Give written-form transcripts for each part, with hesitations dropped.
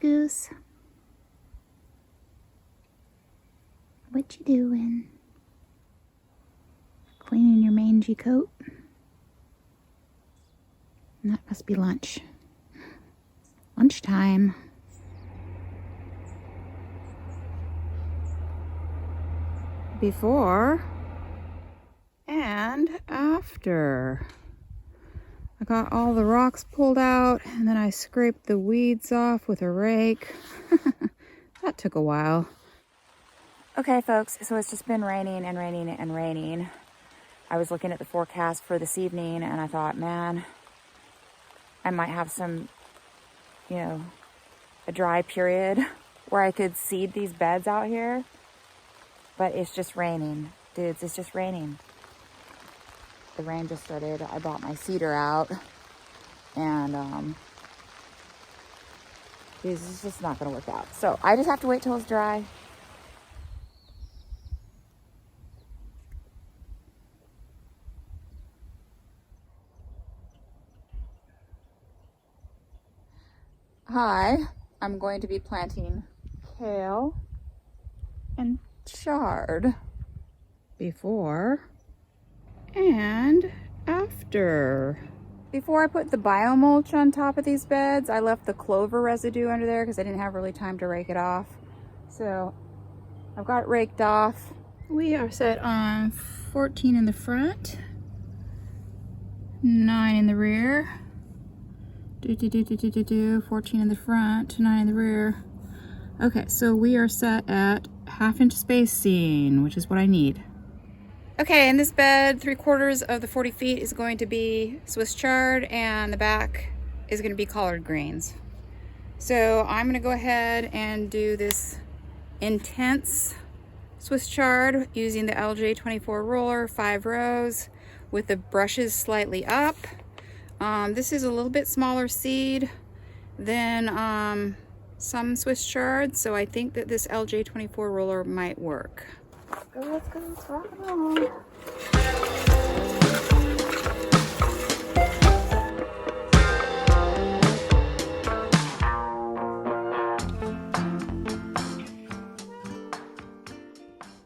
goose. What you doing? Cleaning your mangy coat? And that must be lunch. Lunchtime. Before and after. I got all the rocks pulled out and then I scraped the weeds off with a rake. That took a while. Okay folks, so it's just been raining and raining and raining. I was looking at the forecast for this evening and I thought, man, I might have some, a dry period where I could seed these beds out here. But it's just raining, dudes, it's just raining. The rain just started. I brought my cedar out and this is just not gonna work out. So I just have to wait till it's dry. Hi, I'm going to be planting kale and chard before and after. Before I put the biomulch on top of these beds, I left the clover residue under there because I didn't have really time to rake it off. So I've got it raked off. We are set on 14 in the front, 9 in the rear. 14 in the front, 9 in the rear. Okay, so we are set at 1/2 inch spacing, which is what I need. Okay, in this bed, 3/4 of the 40 feet is going to be Swiss chard and the back is going to be collard greens. So I'm going to go ahead and do this intense Swiss chard using the LJ24 roller, 5 rows with the brushes slightly up. This is a little bit smaller seed than some Swiss chard, so I think that this LJ24 roller might work. Let's go, let's rock and roll.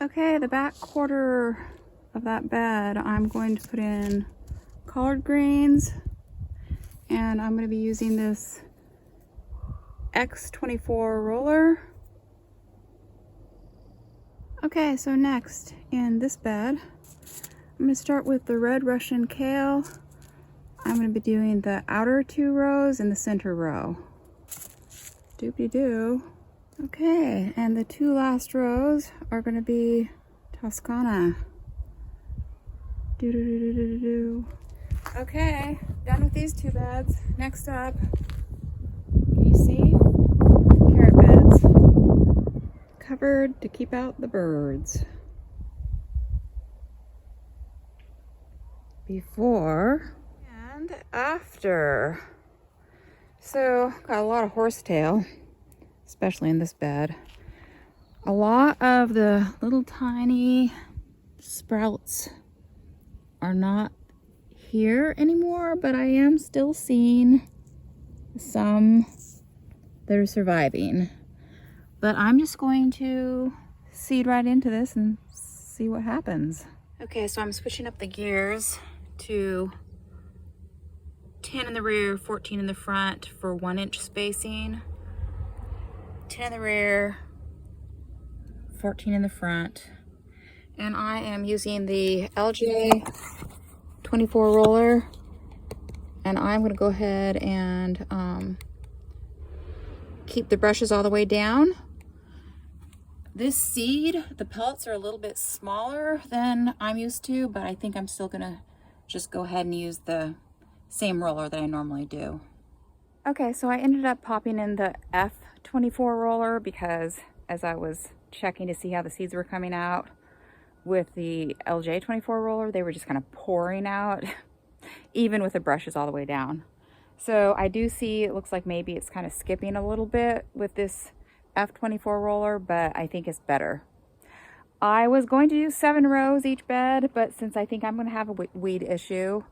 Okay, the back quarter of that bed, I'm going to put in collard greens, and I'm going to be using this X24 roller. Okay, so next in this bed, I'm going to start with the red Russian kale. I'm going to be doing the outer 2 rows and the center row. Doopy-doo. Okay, and the 2 last rows are going to be Toscana. Do-do-do-do-do-do. Okay, done with these 2 beds. Next up, can you see? Carrot beds. Covered to keep out the birds. Before and after. So, got a lot of horsetail, especially in this bed. A lot of the little tiny sprouts are not here anymore, but I am still seeing some that are surviving. But I'm just going to seed right into this and see what happens. Okay, so I'm switching up the gears to 10 in the rear, 14 in the front for 1 inch spacing. 10 in the rear, 14 in the front. And I am using the LJ24 roller. And I'm gonna go ahead and keep the brushes all the way down. This seed, the pellets are a little bit smaller than I'm used to, but I think I'm still gonna just go ahead and use the same roller that I normally do. Okay, so I ended up popping in the F24 roller because as I was checking to see how the seeds were coming out with the LJ24 roller, they were just kind of pouring out, even with the brushes all the way down. So I do see, it looks like maybe it's kind of skipping a little bit with this F24 roller, but I think it's better. I was going to do 7 rows each bed, but since I think I'm going to have a weed issue,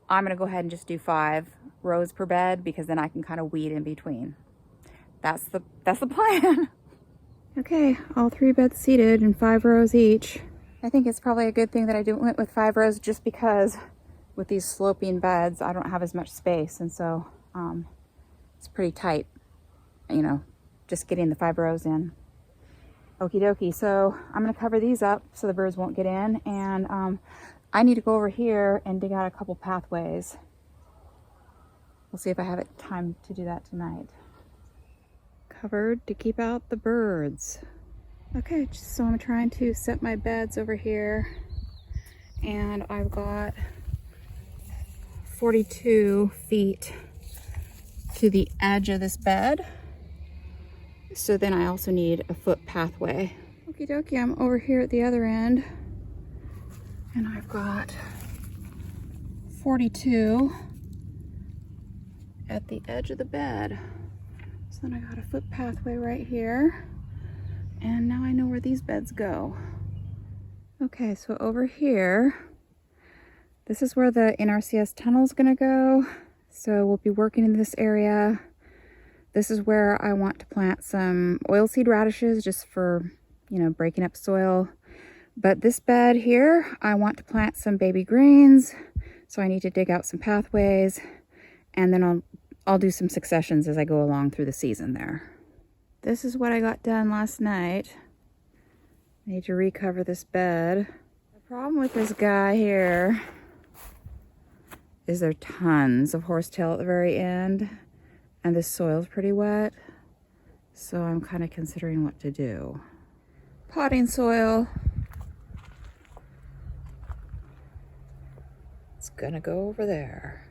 I'm going to go ahead and just do 5 rows per bed because then I can kind of weed in between. that's the plan. Okay, all 3 beds seeded in 5 rows each. I think it's probably a good thing that I went with 5 rows, just because with these sloping beds, I don't have as much space. And so it's pretty tight, you know, just getting the 5 rows in. Okie dokie. So I'm going to cover these up so the birds won't get in. And I need to go over here and dig out a couple pathways. We'll see if I have time to do that tonight. Covered to keep out the birds. Okay, so I'm trying to set my beds over here, and I've got 42 feet to the edge of this bed. So then I also need a foot pathway. Okie dokie, I'm over here at the other end, and I've got 42 at the edge of the bed. So then I got a foot pathway right here. And now I know where these beds go. Okay, so over here, this is where the NRCS tunnel is gonna go. So we'll be working in this area. This is where I want to plant some oilseed radishes, just for, you know, breaking up soil. But this bed here, I want to plant some baby greens. So I need to dig out some pathways, and then I'll do some successions as I go along through the season there. This is what I got done last night. I need to recover this bed. The problem with this guy here is there are tons of horsetail at the very end, and this soil's pretty wet. So I'm kind of considering what to do. Potting soil. It's gonna go over there.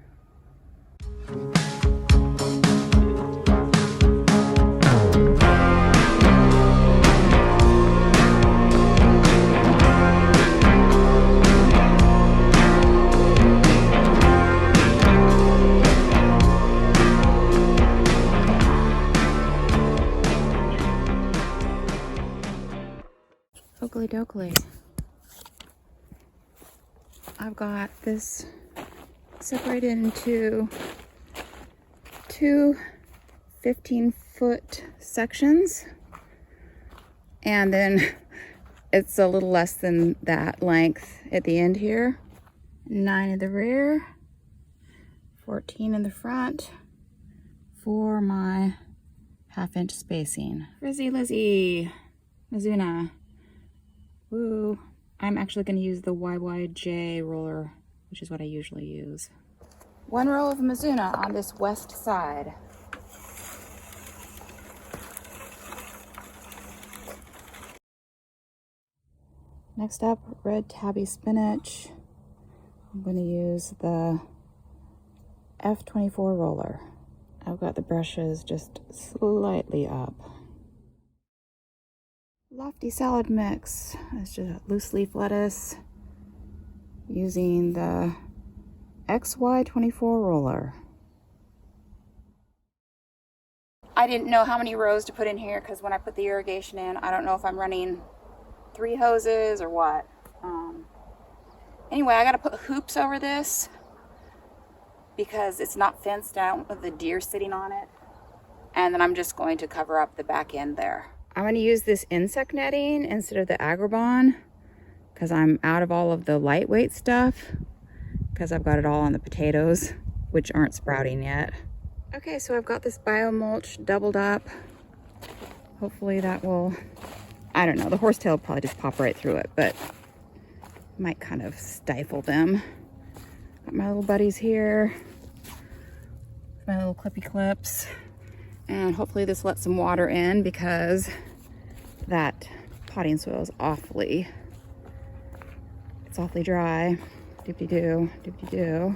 Oakley dokley. I've got this separated into 2 15-foot sections, and then it's a little less than that length at the end here. 9 in the rear, 14 in the front for my 1/2-inch spacing. Frizzy Lizzie, Mizuna. Woo. I'm actually going to use the YYJ roller, which is what I usually use. 1 row of Mizuna on this west side. Next up, red tabby spinach. I'm going to use the F24 roller. I've got the brushes just slightly up. Lofty salad mix. It's just loose leaf lettuce using the XY24 roller. I didn't know how many rows to put in here because when I put the irrigation in, I don't know if I'm running 3 hoses or what. Anyway, I gotta put hoops over this because it's not fenced out with the deer sitting on it. And then I'm just going to cover up the back end there. I'm going to use this insect netting instead of the agribon because I'm out of all of the lightweight stuff because I've got it all on the potatoes, which aren't sprouting yet. Okay, so I've got this biomulch doubled up. Hopefully that will, I don't know, the horsetail will probably just pop right through it, but might kind of stifle them. Got my little buddies here, my little clippy clips. And hopefully this lets some water in because that potting soil is awfully dry. Doop-de-doo, doop-de-doo.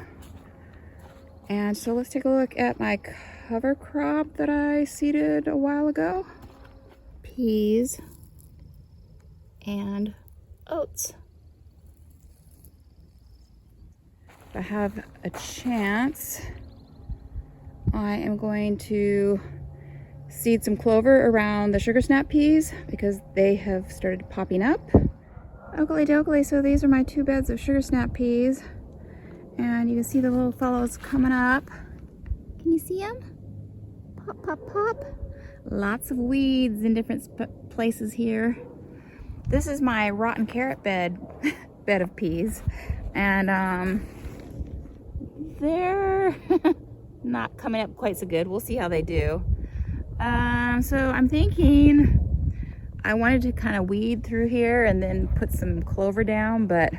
And so let's take a look at my cover crop that I seeded a while ago. Peas and oats. If I have a chance, I am going to seed some clover around the sugar snap peas because they have started popping up. Oakley dokley, so these are my 2 beds of sugar snap peas, and you can see the little fellows coming up. Can you see them? Pop, pop, pop. Lots of weeds in different places here. This is my rotten carrot bed of peas, and they're not coming up quite so good. We'll see how they do. So I'm thinking I wanted to kind of weed through here and then put some clover down, but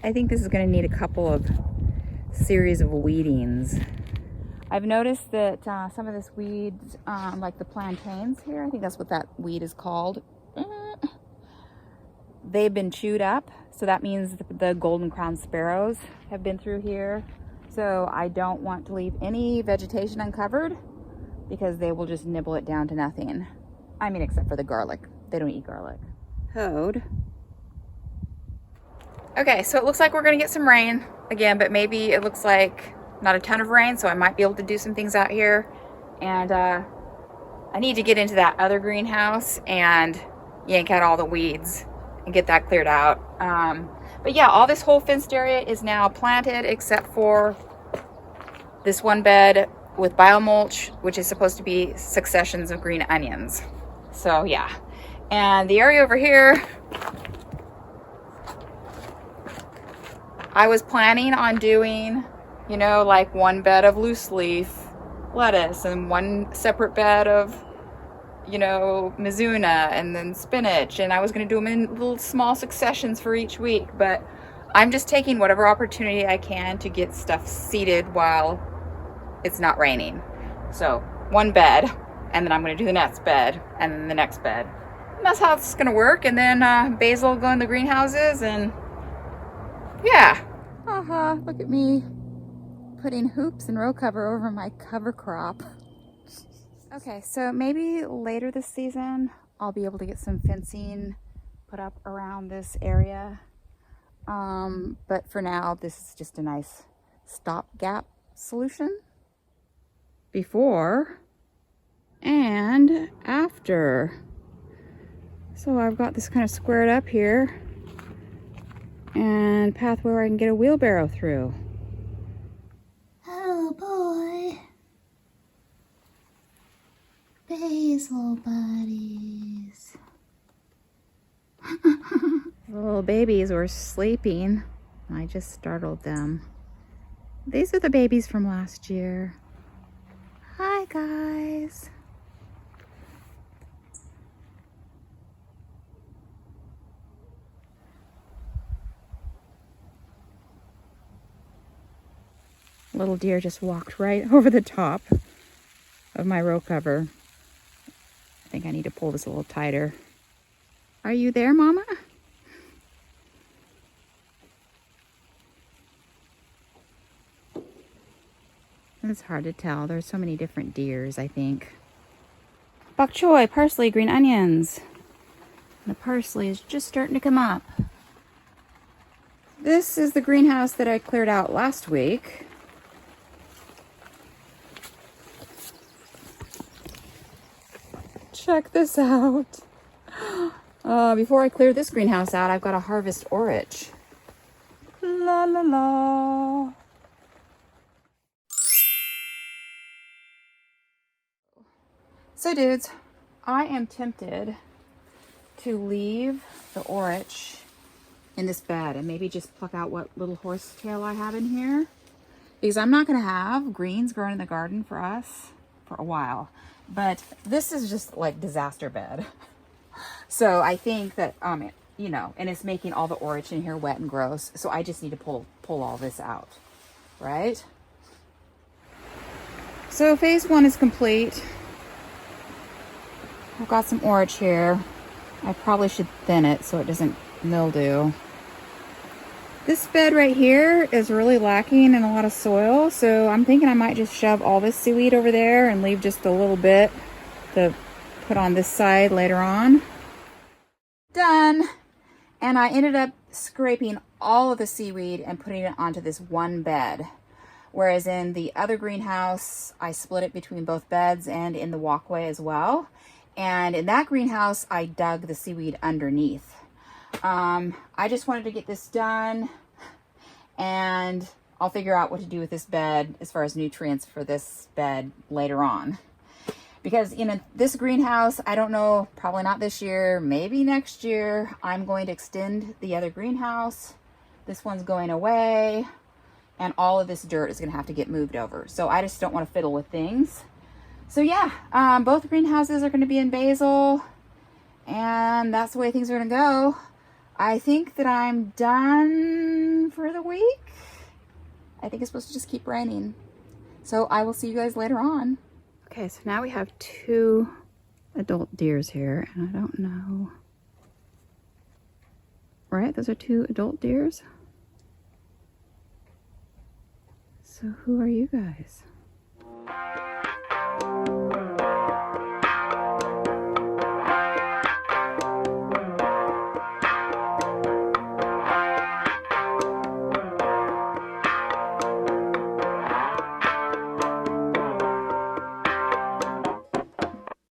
I think this is going to need a couple of series of weedings. I've noticed that some of this weeds, like the plantains here, I think that's what that weed is called, they've been chewed up. So that means the golden crowned sparrows have been through here. So I don't want to leave any vegetation uncovered because they will just nibble it down to nothing. I mean, except for the garlic. They don't eat garlic. Hoed. Okay, so it looks like we're gonna get some rain again, but maybe it looks like not a ton of rain, so I might be able to do some things out here. And I need to get into that other greenhouse and yank out all the weeds and get that cleared out. But yeah, all this whole fenced area is now planted except for this one bed with biomulch, which is supposed to be successions of green onions. So yeah, and the area over here, I was planning on doing, you know, like one bed of loose leaf lettuce and one separate bed of, you know, Mizuna and then spinach, and I was going to do them in little small successions for each week, but I'm just taking whatever opportunity I can to get stuff seeded while it's not raining. So one bed, and then I'm going to do the next bed and then the next bed, and that's how it's going to work. And then Basil will go in the greenhouses, and yeah. Look at me putting hoops and row cover over my cover crop. Okay, so maybe later this season I'll be able to get some fencing put up around this area. But for now, this is just a nice stopgap solution. Before and after. So I've got this kind of squared up here and path where I can get a wheelbarrow through. Oh boy. Basil buddies. The little babies were sleeping. I just startled them. These are the babies from last year. Hi guys. Little deer just walked right over the top of my row cover. I think I need to pull this a little tighter. Are you there, Mama? It's hard to tell. There's so many different deers, I think. Bok choy, parsley, green onions. The parsley is just starting to come up. This is the greenhouse that I cleared out last week. Check this out. Before I clear this greenhouse out, I've got to harvest orach. La la la. So dudes, I am tempted to leave the orach in this bed and maybe just pluck out what little horsetail I have in here, because I'm not going to have greens growing in the garden for us for a while. But this is just like disaster bed. So I think that, you know, and it's making all the orach in here wet and gross. So I just need to pull all this out, right? So phase one is complete. I've got some orach here. I probably should thin it so it doesn't mildew. This bed right here is really lacking in a lot of soil, so I'm thinking I might just shove all this seaweed over there and leave just a little bit to put on this side later on. Done! And I ended up scraping all of the seaweed and putting it onto this one bed. Whereas in the other greenhouse, I split it between both beds and in the walkway as well. And in that greenhouse, I dug the seaweed underneath. I just wanted to get this done, and I'll figure out what to do with this bed as far as nutrients for this bed later on. Because, you know, this greenhouse, I don't know, probably not this year, maybe next year, I'm going to extend the other greenhouse. This one's going away, and all of this dirt is going to have to get moved over. So I just don't want to fiddle with things. So yeah, both greenhouses are going to be in Basil, and that's the way things are going to go. I think that I'm done for the week. I think it's supposed to just keep raining. So I will see you guys later on. Okay, so now we have 2 adult deers here, and I don't know. Right, those are 2 adult deers. So who are you guys?